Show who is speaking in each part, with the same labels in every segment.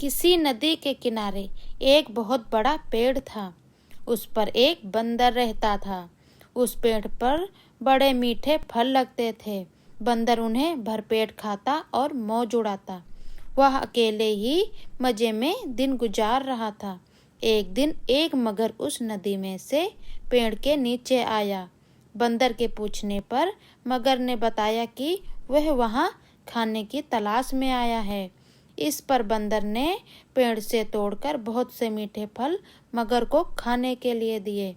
Speaker 1: किसी नदी के किनारे एक बहुत बड़ा पेड़ था। उस पर एक बंदर रहता था। उस पेड़ पर बड़े मीठे फल लगते थे। बंदर उन्हें भरपेट खाता और मौज उड़ाता। वह अकेले ही मजे में दिन गुजार रहा था। एक दिन एक मगर उस नदी में से पेड़ के नीचे आया। बंदर के पूछने पर मगर ने बताया कि वह वहाँ खाने की तलाश में आया है। इस पर बंदर ने पेड़ से तोड़कर बहुत से मीठे फल मगर को खाने के लिए दिए।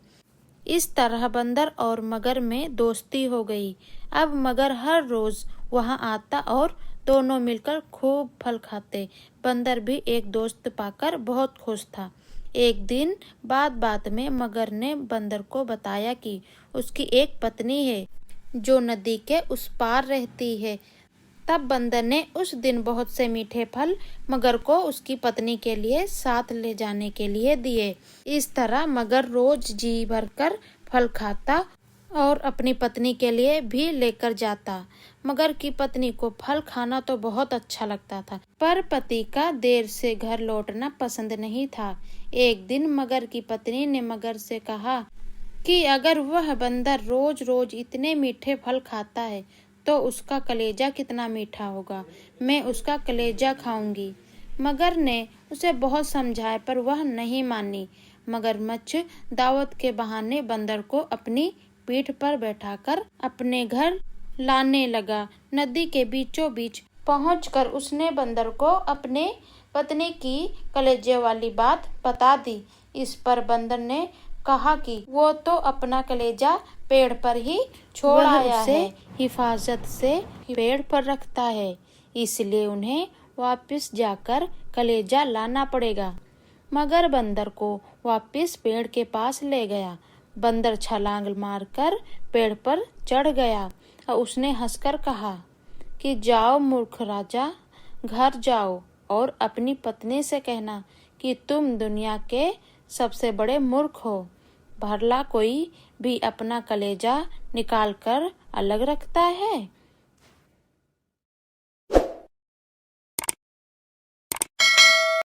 Speaker 1: इस तरह बंदर और मगर में दोस्ती हो गई। अब मगर हर रोज वहां आता और दोनों मिलकर खूब फल खाते। बंदर भी एक दोस्त पाकर बहुत खुश था। एक दिन बात में मगर ने बंदर को बताया कि उसकी एक पत्नी है जो नदी के उस पार रहती है। तब बंदर ने उस दिन बहुत से मीठे फल मगर को उसकी पत्नी के लिए साथ ले जाने के लिए दिए। इस तरह मगर रोज जी भरकर फल खाता और अपनी पत्नी के लिए भी लेकर जाता। मगर की पत्नी को फल खाना तो बहुत अच्छा लगता था, पर पति का देर से घर लौटना पसंद नहीं था। एक दिन मगर की पत्नी ने मगर से कहा कि अगर वह बंदर रोज रोज इतने मीठे फल खाता है तो उसका कलेजा कितना मीठा होगा। मैं उसका कलेजा खाऊंगी। मगर ने उसे बहुत समझाया पर वह नहीं मानी। मगरमच्छ दावत के बहाने बंदर को अपनी पीठ पर बैठाकर अपने घर लाने लगा। नदी के बीचों बीच पहुंचकर उसने बंदर को अपने पत्नी की कलेजे वाली बात बता दी। इस पर बंदर ने कहा कि वो तो अपना कलेजा पेड़ पर ही छोड़ आया है, हिफाजत से पेड़ पर रखता है, इसलिए उन्हें वापस जाकर कलेजा लाना पड़ेगा। मगर बंदर को वापस पेड़ के पास ले गया। बंदर छलांग मारकर पेड़ पर चढ़ गया और उसने हंसकर कहा कि जाओ मूर्ख राजा, घर जाओ और अपनी पत्नी से कहना कि तुम दुनिया के सबसे बड़े मूर्ख हो। भला कोई भी अपना कलेजा निकाल कर अलग रखता है?